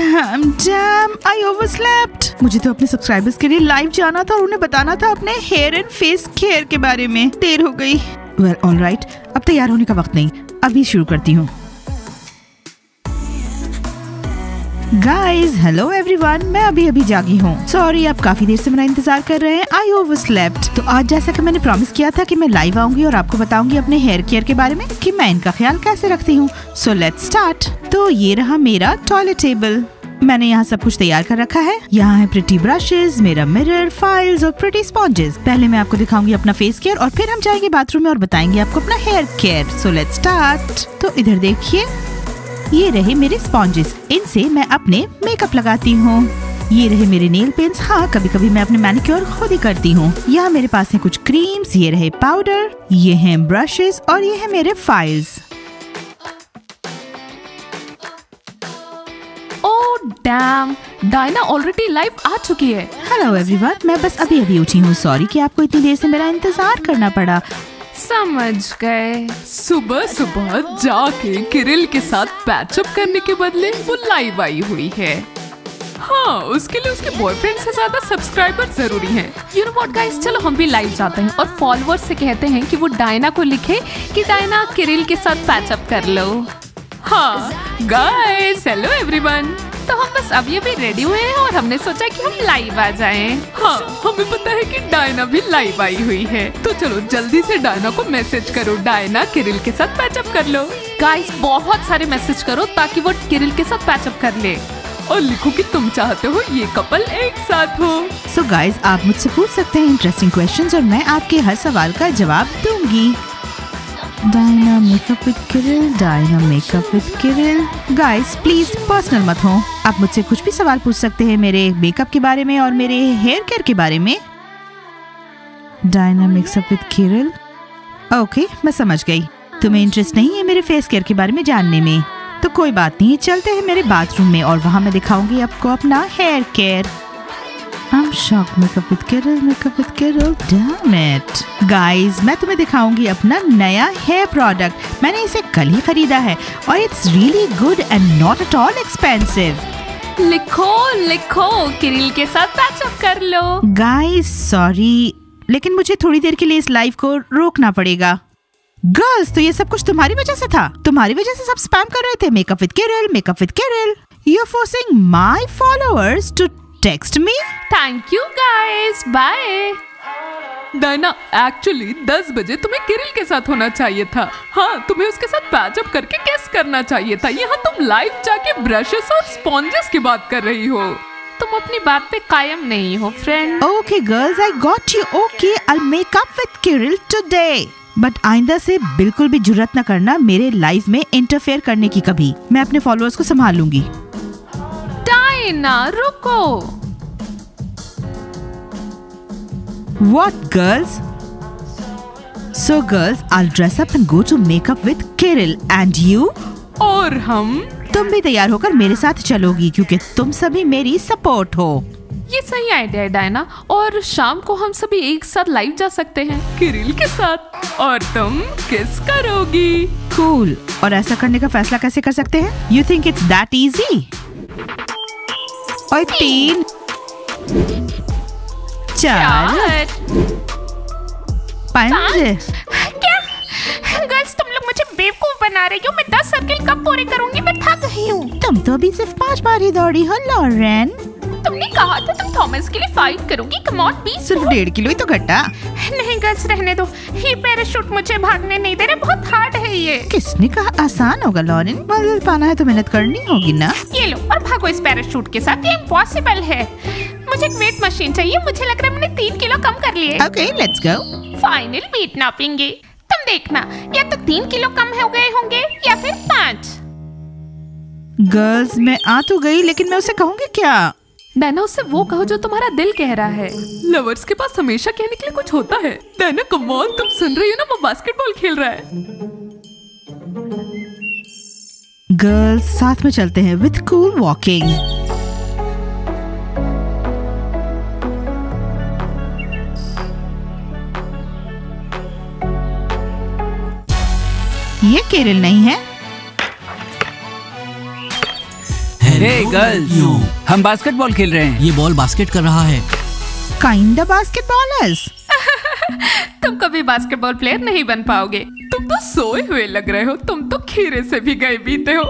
Damn, I overslept. मुझे तो अपने सब्सक्राइबर्स के लिए लाइव जाना था और उन्हें बताना था अपने हेयर एंड फेस केयर के बारे में। देर हो गई। Well, all right. अब तैयार होने का वक्त नहीं, अभी शुरू करती हूँ। Guys, hello everyone, मैं अभी जागी हूँ। Sorry, आप काफी देर से मेरा इंतजार कर रहे हैं। I overslept। तो आज जैसा कि मैंने प्रॉमिस किया था कि मैं लाइव आऊंगी और आपको बताऊंगी अपने हेयर केयर के बारे में कि मैं इनका ख्याल कैसे रखती हूँ। So let's start। तो ये रहा मेरा टॉयलेट टेबल। मैंने यहाँ सब कुछ तैयार कर रखा है। यहाँ है प्रिटी ब्रशेस, मेरा मिरर, फाइल्स और प्रिटी स्पॉन्जेस। पहले मैं आपको दिखाऊंगी अपना फेस केयर और फिर हम जाएंगे बाथरूम में और बताएंगे आपको अपना hair care. So let's start. तो इधर देखिए, ये रहे मेरे स्पॉन्जेस। इनसे मैं अपने मेकअप लगाती हूँ। ये रहे मेरे नेल पेंट्स। हाँ, कभी कभी मैं अपने मैनिक्योर खुद ही करती हूँ। यहाँ मेरे पास है कुछ क्रीम्स, ये रहे पाउडर, ये हैं ब्रशेस और ये है मेरे files. Damn, Diana already live आ चुकी है। हेलो एवरीवन, मैं बस अभी उठी हूँ। सॉरी कि आपको इतनी देर से मेरा इंतजार करना पड़ा। समझ गए। सुबह सुबह जाके किरिल के साथ पैचअप करने के बदले वो लाइव आई हुई है। हाँ, उसके लिए उसके बॉयफ्रेंड से ज्यादा सब्सक्राइबर जरूरी हैं। यू नो व्हाट गाइस, चलो हम भी लाइव जाते हैं और फॉलोअर्स से कहते हैं कि वो डायना को लिखे कि डायना किरिल के साथ पैचअप कर लो। हाँ गाइस, हेलो एवरीवन। तो हम बस अभी रेडी हुए हैं और हमने सोचा कि हम लाइव आ जाएं। हाँ, हमें पता है कि डायना भी लाइव आई हुई है। तो चलो जल्दी से डायना को मैसेज करो, डायना किरिल के साथ पैचअप कर लो। गाइस, बहुत सारे मैसेज करो ताकि वो किरिल के साथ पैचअप कर ले और लिखो कि तुम चाहते हो ये कपल एक साथ हो। सो गाइस, आप मुझसे पूछ सकते हैं इंटरेस्टिंग क्वेश्चंस और मैं आपके हर सवाल का जवाब दूंगी। Diana makeup with Kirill, Diana makeup with Kirill. Guys please personal मत हो। आप मुझसे कुछ भी सवाल पूछ सकते हैं मेरे मेकअप के बारे में और मेरे हेयर केयर के बारे में। Diana makeup with Kirill. Okay, मैं समझ गई। तुम्हें इंटरेस्ट नहीं है मेरे फेस केयर के बारे में जानने में, तो कोई बात नहीं, चलते हैं मेरे बाथरूम में और वहाँ मैं दिखाऊंगी आपको अपना hair care. I'm shocked, makeup with Kiril, damn it. Guys, मैं तुम्हें दिखाऊंगी अपना नया हेयर प्रोडक्ट। मैंने इसे कल ही खरीदा है और it's really good and not at all expensive. लिखो किरिल के साथ पैचअप कर लो। Guys, sorry, लेकिन मुझे थोड़ी देर के लिए इस लाइव को रोकना पड़ेगा। गर्ल्स, तो ये सब कुछ तुम्हारी वजह से था। तुम्हारी वजह से सब स्पैम कर रहे थे makeup with Kirill. You're forcing my followers to text me? Thank you guys, bye. Diana, actually 10 बजे तुम्हें किरिल के साथ होना चाहिए था। हाँ, तुम्हें उसके साथ पैचअप करके किस करना चाहिए था। यहाँ तुम लाइव जाके ब्रशेस और स्पॉन्जेस की बात कर रही हो। तुम अपनी बात पे कायम नहीं हो friend. Okay girls, I got you. Okay, I'll make up with Kiril today. But आइंदा से बिल्कुल भी जुर्रत न करना मेरे लाइव में इंटरफेयर करने की कभी। मैं अपने फॉलोअर्स को संभाल लूंगी। डायना रुको। What girls? So girls, I'll dress up and go to makeup with Kiril and you? और हम? तुम भी तैयार होकर मेरे साथ चलोगी क्योंकि तुम सभी मेरी सपोर्ट हो। ये सही आइडिया है डायना, और शाम को हम सभी एक साथ लाइव जा सकते हैं किरिल के साथ। और तुम किस करोगी? Cool। और ऐसा करने का फैसला कैसे कर सकते हैं? You think it's that easy? और 3 4 5। क्या गर्ल्स, तुम लोग मुझे बेवकूफ बना रही हो। मैं 10 सर्किल कब पूरे करूंगी? मैं थक गई हूँ। तुम तो अभी सिर्फ 5 बार ही दौड़ी हो लॉरेन। तुमने कहा था तुम थॉमस के लिए फाइट करोगी। कम ऑन, सिर्फ 1.5 किलो ही तो घटा। नहीं गर्ल्स, रहने दो। ये पैराशूट मुझे भागने नहीं दे रहे, बहुत हार्ड है ये। किसने कहा आसान होगा लॉरेन? बदल पाना है तो मेहनत करनी होगी ना। ये लो और भागो इस पैराशूट के साथ। ये इम्पॉसिबल है। मुझे एक वेट मशीन चाहिए। मुझे लग रहा है मैंने 3 किलो कम कर लिए। Okay, let's go. Final weight नापेंगे। तुम देखना, या तो 3 किलो कम हो गए होंगे या फिर 5। गर्ल्स, मैं आ तो गई लेकिन मैं उसे कहूँगी क्या? डायना, उससे वो कहो जो तुम्हारा दिल कह रहा है। लवर्स के पास हमेशा कहने के लिए कुछ होता है। डायना कम ऑन, तुम सुन रही हो ना, वो बास्केटबॉल खेल रहा है। गर्ल्स, साथ में चलते हैं विथ कूल वॉकिंग। ये किरिल नहीं है। हे गर्ल्स, हम बास्केटबॉल खेल रहे हैं। ये बॉल बास्केट कर रहा है। Kinda basketballers. तुम कभी बास्केटबॉल प्लेयर नहीं बन पाओगे। तुम तो सोए हुए लग रहे हो। तुम तो खीरे से भी गए बीते हो।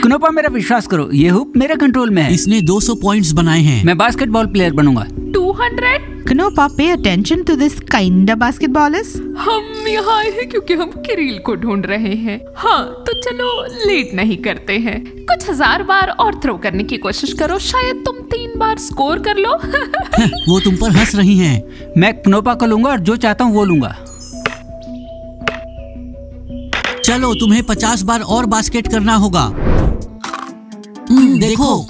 कुनोपा, मेरा विश्वास करो, ये हुप मेरे कंट्रोल में है। इसने 200 पॉइंट्स बनाए हैं। मैं बास्केटबॉल प्लेयर बनूंगा। 200? Kunopa, pay attention to this kinda basketballers. हम यहाँ आए हैं क्योंकि हम किरिल को ढूंढ रहे हैं। हाँ, तो चलो लेट नहीं करते हैं। कुछ 1000 बार और थ्रो करने की कोशिश करो, शायद तुम 3 बार स्कोर कर लो। वो तुम पर हंस रही हैं। मैं कुनोपा को लूंगा और जो चाहता हूँ वो लूंगा। चलो, तुम्हें 50 बार और बास्केट करना होगा। देखो।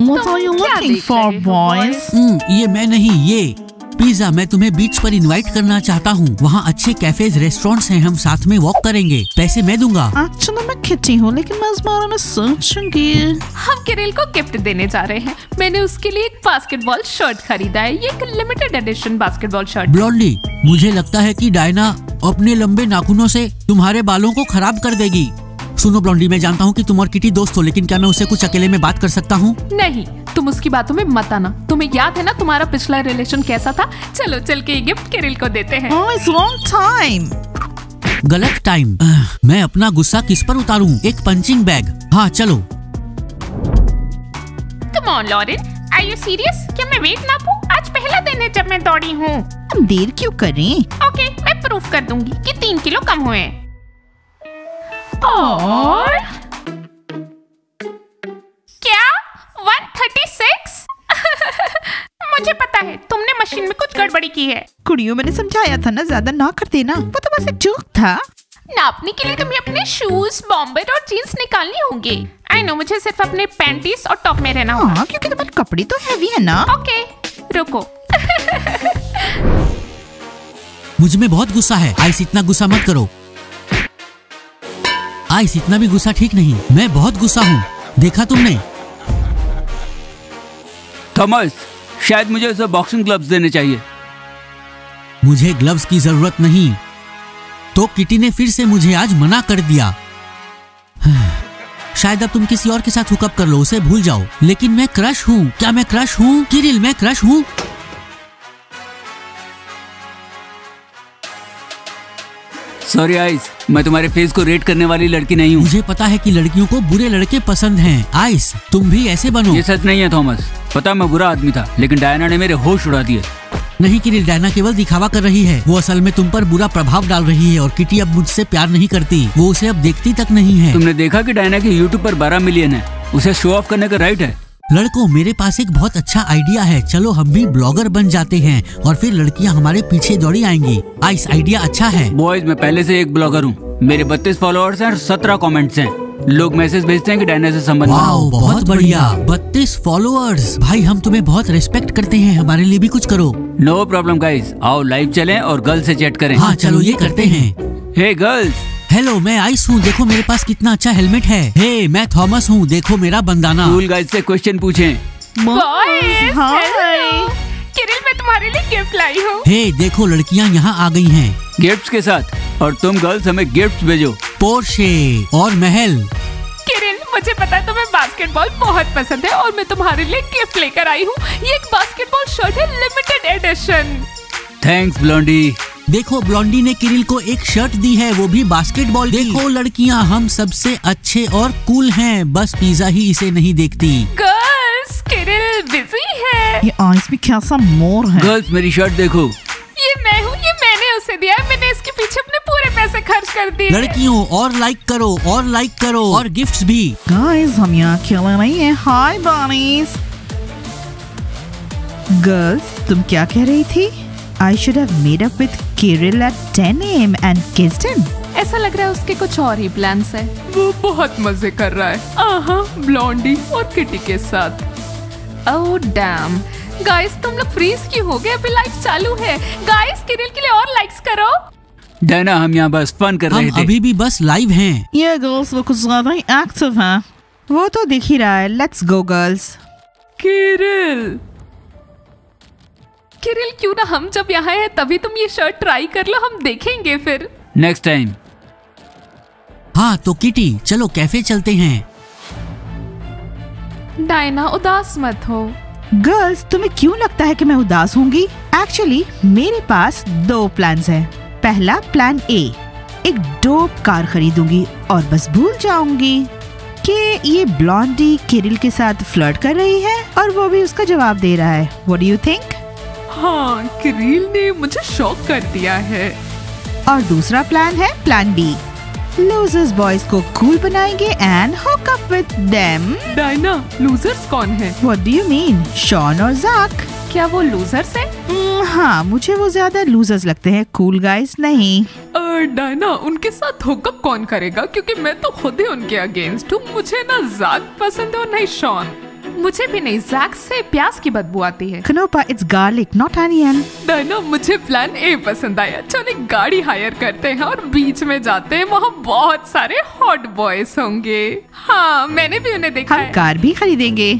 What are you क्या looking देख for, रहे हो, boys? ये मैं नहीं, ये पिज्जा। मैं तुम्हें बीच पर इनवाइट करना चाहता हूँ। वहाँ अच्छे कैफेज, रेस्टोरेंट्स हैं। हम साथ में वॉक करेंगे। पैसे मैं दूंगा। Actually, मैं किटी हूँ, लेकिन मैं इस बारे में सोचूंगी। हम किरिल को गिफ्ट देने जा रहे हैं। मैंने उसके लिए एक बास्केटबॉल शर्ट खरीदा है। ये एक limited edition basketball shirt. Blondie, मुझे लगता है कि डायना अपने लंबे नाखूनों से तुम्हारे बालों को खराब कर देगी। सुनो ब्लॉन्डी, मैं जानता हूँ कि तुम और किटी दोस्त हो, लेकिन क्या मैं उससे कुछ अकेले में बात कर सकता हूँ? नहीं, तुम उसकी बातों में मत आना। तुम्हें याद है ना तुम्हारा पिछला रिलेशन कैसा था? चलो चल के ये गिफ्ट किरिल को देते हैं। Oh, it's wrong time. गलत टाइम। मैं अपना गुस्सा किस पर उतारूं? एक पंचिंग बैग। हाँ चलो। Come on, Lauren. Are you serious? क्या मैं वेट नापूं? आज पहला दिन है जब मैं दौड़ी हूँ। हम देर क्यों करें? ओके, मैं प्रूफ कर दूंगी कि 3 किलो कम हुए। और क्या 136? मुझे पता है तुमने मशीन में कुछ गड़बड़ी की है। कुड़ियों, मैंने समझाया था ना, ज्यादा ना कर देना। वो तो बस एक जोक था। नापने के लिए तुम्हें अपने शूज, बॉम्बर और जीन्स निकालनी होंगे। आई नो, मुझे सिर्फ अपने पैंटीज और टॉप में रहना होगा। हाँ, क्योंकि तुम्हारे कपड़े तो हैवी है ना। ओके, रुको। मुझ में बहुत गुस्सा है। आइस, इतना गुस्सा मत करो। आइस, इतना भी गुस्सा ठीक नहीं। मैं बहुत गुस्सा हूँ। देखा तुमने? थॉमस, शायद मुझे उसे बॉक्सिंग ग्लव्स देने चाहिए। मुझे ग्लव्स की जरूरत नहीं। तो किटी ने फिर से मुझे आज मना कर दिया। शायद अब तुम किसी और के साथ हुकअप कर लो, उसे भूल जाओ। लेकिन मैं क्रश हूँ। क्या मैं क्रश हूँ? किरिल, मैं क्रश हूँ। सॉरी आइस, मैं तुम्हारे फेस को रेट करने वाली लड़की नहीं हूँ। मुझे पता है कि लड़कियों को बुरे लड़के पसंद हैं। आइस, तुम भी ऐसे बनो। ये सच नहीं है थॉमस। पता, मैं बुरा आदमी था, लेकिन डायना ने मेरे होश उड़ा दिए। नहीं किरिल, डायना केवल दिखावा कर रही है। वो असल में तुम पर बुरा प्रभाव डाल रही है और किटी अब मुझसे प्यार नहीं करती। वो उसे अब देखती तक नहीं है। तुमने देखा कि डायना की यूट्यूब पर 12 मिलियन है। उसे शो ऑफ करने का राइट है। लड़कों, मेरे पास एक बहुत अच्छा आइडिया है। चलो हम भी ब्लॉगर बन जाते हैं और फिर लड़कियां हमारे पीछे दौड़ी आएंगी। आइस, आइडिया अच्छा है। बॉयज, मैं पहले से एक ब्लॉगर हूँ। मेरे 32 फॉलोअर्स हैं और 17 कमेंट्स हैं। लोग मैसेज भेजते हैं कि डायना से संबंध। वाओ, बहुत बढ़िया। 32 फॉलोअर्स। भाई, हम तुम्हें बहुत रिस्पेक्ट करते हैं। हमारे लिए भी कुछ करो। नो प्रॉब्लम गाइस, आओ लाइव चलें और गर्ल से चैट करें। हाँ चलो, ये करते हैं। हे गर्ल्स। हेलो, मैं आइस हूँ। देखो मेरे पास कितना अच्छा हेलमेट है। हे, मैं थॉमस हूँ। देखो मेरा बंदाना। कूल गाइस से क्वेश्चन पूछें। बॉयज, हाय। हेलो। किरिल, मैं तुम्हारे लिए गिफ्ट लाई हूँ। हे, देखो लड़कियाँ यहाँ आ गई हैं। गिफ्ट्स के साथ। और तुम गर्ल्स हमें गिफ्ट्स भेजो। पोर्शे और महल। किरिल, मुझे पता है तुम्हें बास्केटबॉल बहुत पसंद है और मैं तुम्हारे लिए गिफ्ट लेकर आई हूँ। ये एक बास्केटबॉल शर्ट है, लिमिटेड एडिशन। Thanks Blondie. देखो, ब्लॉन्डी ने किरिल को एक शर्ट दी है, वो भी बास्केटबॉल। देखो लड़कियाँ, हम सबसे अच्छे और कूल हैं। बस पिज़्ज़ा ही इसे नहीं देखती। गर्ल्स, किरिल बिजी है। ये आइस में कैसा मोर है। गर्ल्स, मेरी शर्ट देखो। ये मैं हूँ, ये मैंने उसे दिया है। मैंने इसके पीछे अपने पूरे पैसे खर्च कर दिए। लड़कियों, और लाइक करो, और लाइक करो, और गिफ्ट्स भी। गाइस, हम यहाँ अकेले नहीं हैं। हाय बनीज। गर्ल्स, तुम क्या कह रही थी? I should have made up with Kirill at 10 AM and kissed him. ऐसा लग रहा है उसके कुछ और ही प्लान्स है। वो बहुत मजे कर रहा है। आहा, ब्लॉन्डी और किटी के साथ। Oh damn. गाइस, तुम लोग फ्रीज क्यों हो गए? अभी लाइव चालू है। गाइस, किरिल के लिए और लाइक्स करो। डायना, हम यहाँ बस फन कर रहे हम थे। अभी भी बस लाइव हैं। ये गर्ल्स, वो कुछ ज्यादा ही एक्टिव हैं। वो तो दिख ही रहा है। Let's go girls. Kirill, Kirill, क्यों ना हम जब यहाँ हैं तभी तुम ये शर्ट ट्राई कर लो। हम देखेंगे फिर। Next time. हाँ तो किटी चलो कैफे चलते हैं। डायना उदास मत हो। गर्ल्स, तुम्हें क्यों लगता है कि मैं उदास होंगी? एक्चुअली मेरे पास 2 प्लान्स हैं। पहला प्लान ए, एक डोप कार खरीदूंगी और बस भूल जाऊंगी कि ये ब्लॉन्डी किरिल के साथ फ्लर्ट कर रही है और वो भी उसका जवाब दे रहा है। What do you think? हाँ, किरिल ने मुझे शॉक कर दिया है। और दूसरा प्लान है प्लान बी, लूजर्स बॉयज को कूल बनाएंगे and hook up with them. Diana, losers कौन है? What do you mean? Shawn और ज़ाक। क्या वो लूजर्स है? हाँ, मुझे वो ज्यादा लूजर्स लगते हैं, कूल गाइस नहीं। डायना, उनके साथ हुकअप कौन करेगा? क्योंकि मैं तो खुद ही उनके अगेंस्ट हूँ। मुझे ना ज़ाक पसंद है और नहीं शॉन। मुझे भी नहीं, ज़ाक से प्याज की बदबू आती है। कनोपा, it's garlic not onion. Diana, मुझे प्लान ए पसंद आया। चल एक गाड़ी हायर करते हैं और बीच में जाते हैं, वहाँ बहुत सारे हॉट बॉयज होंगे। हाँ, मैंने भी उन्हें देखा हम है। कार भी खरीदेंगे।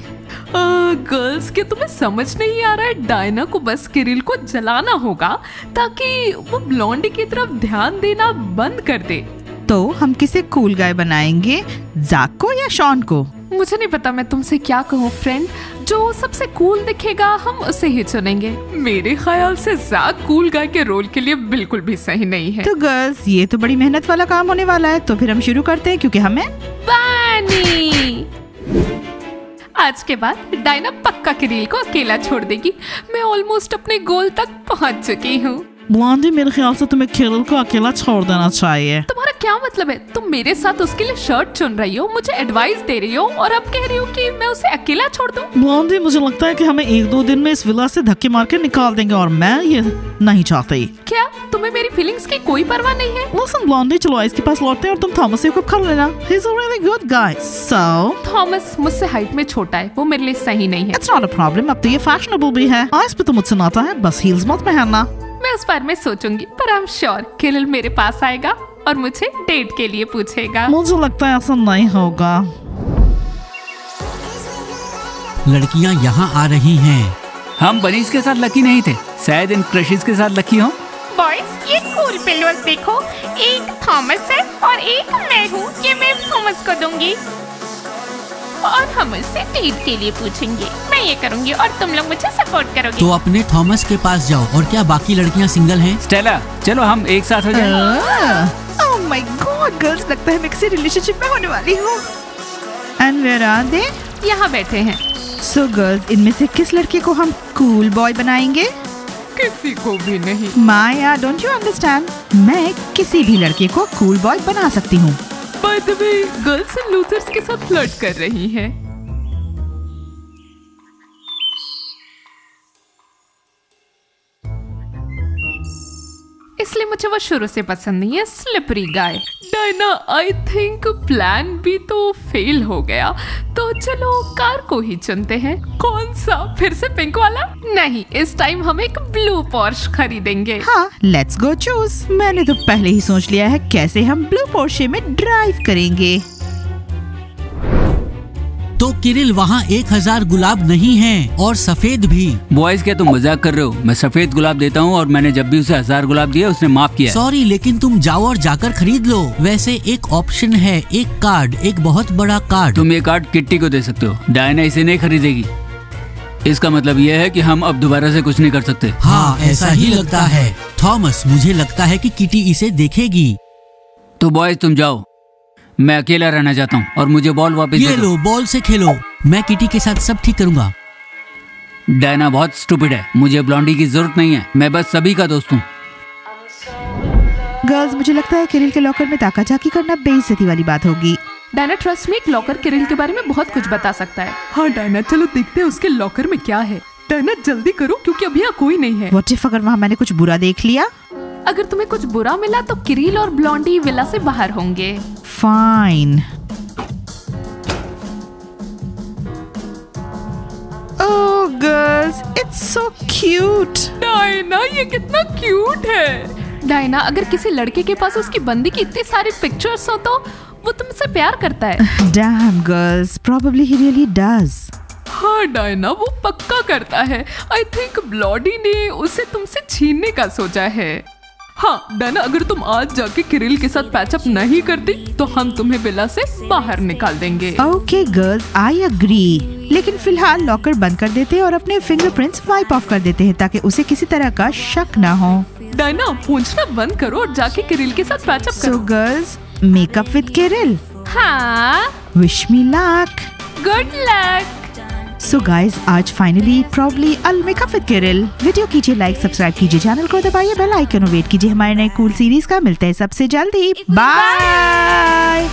गर्ल्स, के तुम्हें समझ नहीं आ रहा है? डायना को बस किरिल को जलाना होगा ताकि वो ब्लॉन्डी की तरफ ध्यान देना बंद कर दे। तो हम किसे कूल गाय बनाएंगे, ज़ाक को या शॉन को? मुझे नहीं पता मैं तुमसे क्या कहूँ फ्रेंड। जो सबसे कूल दिखेगा हम उसे ही चुनेंगे। मेरे ख्याल से ज़ाक कूल गाय के रोल के लिए बिल्कुल भी सही नहीं है। तो गर्ल्स, ये तो बड़ी मेहनत वाला काम होने वाला है, तो फिर हम शुरू करते हैं क्योंकि हमें पानी। आज के बाद डायना पक्का किरिल को अकेला छोड़ देगी। मैं ऑलमोस्ट अपने गोल तक पहुंच चुकी हूँ। ब्लॉन्डी, मेरे ख्याल से तुम्हें किरिल को अकेला छोड़ देना चाहिए। तुम्हारा क्या मतलब है? तुम मेरे साथ उसके लिए शर्ट चुन रही हो, मुझे एडवाइस दे रही हो और अब कह रही हो कि मैं उसे अकेला छोड़ दूं? ब्लॉन्डी, मुझे लगता है कि हमें 1-2 दिन में इस विला से धक्के मार के निकाल देंगे और मैं ये नहीं चाहती। क्या तुम्हें मेरी फीलिंग्स की कोई परवाह नहीं है? Listen, ब्लॉन्डी, चलो आइस के पास लौटते हैं और तुम थॉमस से हुकअप कर लेना। He's a really good guy. So Thomas मुझसे हाइट में छोटा है, वो मेरे लिए सही नहीं है। it's not a problem. अब तो ये फैशनेबल भी है। आइस पे तो मुझसे नाता है, बस हील्स मत पहनना। मैं उस बारे में सोचूंगी, पर आई एम श्योर किरिल मेरे पास आएगा और मुझे डेट के लिए पूछेगा। मुझे लगता है ऐसा नहीं होगा। लड़कियां यहाँ आ रही हैं। हम बनीज के साथ लकी नहीं थे, शायद इन क्रशिज के साथ लकी हो। बॉयज, ये कूल पिलोस देखो, एक थॉमस है और एक मैं हूँ। ये मैं थॉमस को दूंगी और हम उससे डेट के लिए पूछेंगे। मैं ये करूंगी और तुम लोग मुझे सपोर्ट करोगे। तो अपने थॉमस के पास जाओ। और क्या बाकी लड़कियाँ सिंगल हैं? स्टेला, चलो हम एक साथ हो जाएं। Oh my God, girls, लगता है मैं किसी रिलेशनशिप में होने वाली हूँ। And where are they? यहाँ बैठे हैं। So girls, इनमें से किस लड़के को हम कूल बॉय बनाएंगे? किसी को भी नहीं। माया, don't you understand? मैं किसी भी लड़के को कूल बॉय बना सकती हूँ। By the way, girls losers के साथ फ्लर्ट कर रही हैं। इसलिए मुझे वो शुरू से पसंद नहीं है, slippery guy. Diana, I think plan भी तो फेल हो गया, तो चलो कार को ही चुनते हैं। कौन सा? फिर से पिंक वाला? नहीं, इस टाइम हम एक ब्लू पोर्श खरीदेंगे। हाँ, लेट्स गो चूज। मैंने तो पहले ही सोच लिया है कैसे हम ब्लू पोर्शे में ड्राइव करेंगे। तो किरिल, वहाँ 1000 गुलाब नहीं हैं और सफेद भी। बॉयज, क्या तुम मजाक कर रहे हो? मैं सफेद गुलाब देता हूँ और मैंने जब भी उसे 1000 गुलाब दिए उसने माफ किया। सॉरी, लेकिन तुम जाओ और जाकर खरीद लो। वैसे एक ऑप्शन है, एक कार्ड, एक बहुत बड़ा कार्ड। तुम ये कार्ड किट्टी को दे सकते हो, डायना इसे नहीं खरीदेगी। इसका मतलब यह है कि हम अब दोबारा से कुछ नहीं कर सकते। हाँ, ऐसा ही लगता है। थॉमस, मुझे लगता है कि किटी इसे देखेगी। तो बॉयज तुम जाओ, मैं अकेला रहना चाहता हूँ और मुझे बॉल वापस ये दे दो। लो, बॉल से खेलो। मैं किटी के साथ सब ठीक करूँगा। डायना बहुत स्टूपिड है, मुझे ब्लॉन्डी की जरूरत नहीं है, मैं बस सभी का दोस्त हूँ। गर्ल्स, मुझे लगता है किरिल के लॉकर में ताका झाकी करना बेइज्जती वाली बात होगी। डायना, ट्रस्ट में एक लॉकर किरिल के बारे में बहुत कुछ बता सकता है। हाँ डायना, चलो देखते हैं उसके लॉकर में क्या है। डायना जल्दी करो क्योंकि अभी यहाँ कोई नहीं है। व्हाट इफ अगर वहाँ मैंने कुछ बुरा देख लिया? अगर तुम्हें कुछ बुरा मिला तो किरिल और ब्लॉन्डी विला से बाहर होंगे। Fine. Oh girls, it's so cute. Diana, ये कितना क्यूट है। डायना, अगर किसी लड़के के पास उसकी बंदी की इतनी सारी पिक्चर्स हो तो वो तुमसे प्यार करता है। Dam girls, probably he really does. हाँ डायना, वो पक्का करता है। आई थिंक ब्लॉडी ने उसे तुमसे छीनने का सोचा है। हाँ डायना, अगर तुम आज जाके किरिल के साथ पैचअप नहीं करती तो हम तुम्हें विला से बाहर निकाल देंगे। Okay girls, I agree. लेकिन फिलहाल लॉकर बंद कर देते हैं और अपने फिंगरप्रिंट्स वाइप ऑफ कर देते हैं ताकि उसे किसी तरह का शक ना हो। डायना, पूछना बंद करो और जाके किरिल के साथ पैचअप करो। So girls, makeup with Kirill. हाँ, wish me luck. Good luck. So guys, आज फाइनली प्रॉब्ली अल मेकअप विद किरिल। वीडियो कीजिए लाइक, सब्सक्राइब कीजिए, चैनल को दबाइए बेल आइकन और वेट कीजिए हमारे नए कूल सीरीज का। मिलते हैं सबसे जल्दी। बाय।